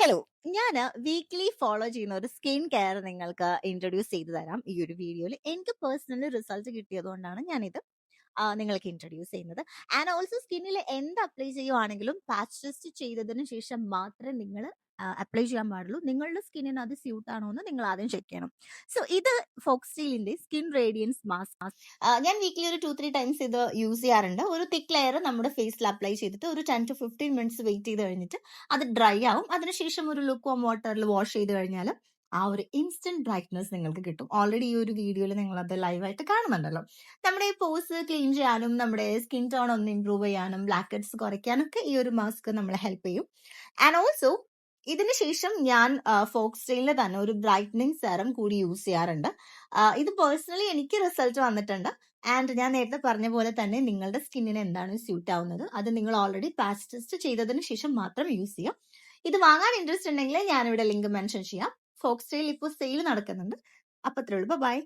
Hello. ഞാന് weekly follow ചെയ്യുന്ന ഒരു സ്കിൻ കെയർ നിങ്ങൾക്ക് ഇൻട്രൊഡ്യൂസ് ചെയ്തു തരാം ഈ ഒരു വീഡിയോയിൽ. എനിക്ക് പേഴ്സണലി റിസൾട്ട് കിട്ടിയതുകൊണ്ടാണ് ഞാനിത് നിങ്ങൾക്ക് ഇൻട്രൊഡ്യൂസ് ചെയ്യുന്നത്. ആൻഡ് ഓൾസോ സ്കിന്നിൽ എന്ത് അപ്ലൈ ചെയ്യുവാണെങ്കിലും പാച്ച് ടെസ്റ്റ് ചെയ്തതിന് ശേഷം മാത്രമേ നിങ്ങൾ അപ്ലൈ ചെയ്യാൻ പാടുള്ളൂ. നിങ്ങളുടെ സ്കിന്നിന് അത് സ്യൂട്ട് ആണോ എന്ന് നിങ്ങൾ ആദ്യം ചെക്ക് ചെയ്യണം. സോ ഇത് ഫോക്സ്റ്റീലിന്റെ സ്കിൻ റേഡിയൻസ് മാസ്ക്. ഞാൻ വീക്കിലി ഒരു 2-3 ടൈംസ് ഇത് യൂസ് ചെയ്യാറുണ്ട്. ഒരു തിക്ക് ലെയർ നമ്മുടെ ഫേസിൽ അപ്ലൈ ചെയ്തിട്ട് ഒരു 10 to 15 മിനിറ്റ്സ് വെയിറ്റ് ചെയ്ത് കഴിഞ്ഞിട്ട് അത് ഡ്രൈ ആവും. അതിനുശേഷം ഒരു ലുക്ക് വാം വാട്ടറിൽ വാഷ് ചെയ്ത് കഴിഞ്ഞാൽ ആ ഒരു ഇൻസ്റ്റന്റ് ബ്രൈറ്റ്നസ് നിങ്ങൾക്ക് കിട്ടും. ഓൾറെഡി ഈ ഒരു വീഡിയോയിൽ നിങ്ങൾ അത് ലൈവായിട്ട് കാണുന്നുണ്ടല്ലോ. നമ്മുടെ ഈ പോസ് ക്ലീൻ ചെയ്യാനും നമ്മുടെ സ്കിൻ ടോൺ ഒന്ന് ഇംപ്രൂവ് ചെയ്യാനും ബ്ലാക്ക് ഹെഡ്സ് കുറയ്ക്കാനൊക്കെ ഈ ഒരു മാസ്ക് നമ്മളെ ഹെൽപ്പ് ചെയ്യും. ആൻഡ് ഓൾസോ ഇതിന് ശേഷം ഞാൻ ഫോക്സ്റ്റെയിലിന്റെ തന്നെ ഒരു ബ്രൈറ്റനിങ് സെറം കൂടി യൂസ് ചെയ്യാറുണ്ട്. ഇത് പേഴ്സണലി എനിക്ക് റിസൾട്ട് വന്നിട്ടുണ്ട്. ആൻഡ് ഞാൻ നേരത്തെ പറഞ്ഞ പോലെ തന്നെ നിങ്ങളുടെ സ്കിന്നിന് എന്താണ് സ്യൂട്ട് ആവുന്നത് അത് നിങ്ങൾ ഓൾറെഡി പാച്ച് ടെസ്റ്റ് ചെയ്തതിന് ശേഷം മാത്രം യൂസ് ചെയ്യാം. ഇത് വാങ്ങാൻ ഇൻട്രസ്റ്റ് ഉണ്ടെങ്കിൽ ഞാനിവിടെ ലിങ്ക് മെൻഷൻ ചെയ്യാം. ഫോക്സ്റ്റെയിൽ ഇപ്പോൾ സെയിൽ നടക്കുന്നുണ്ട്. അപ്പൊ അത്രേ ഉള്ളൂ. ബൈ.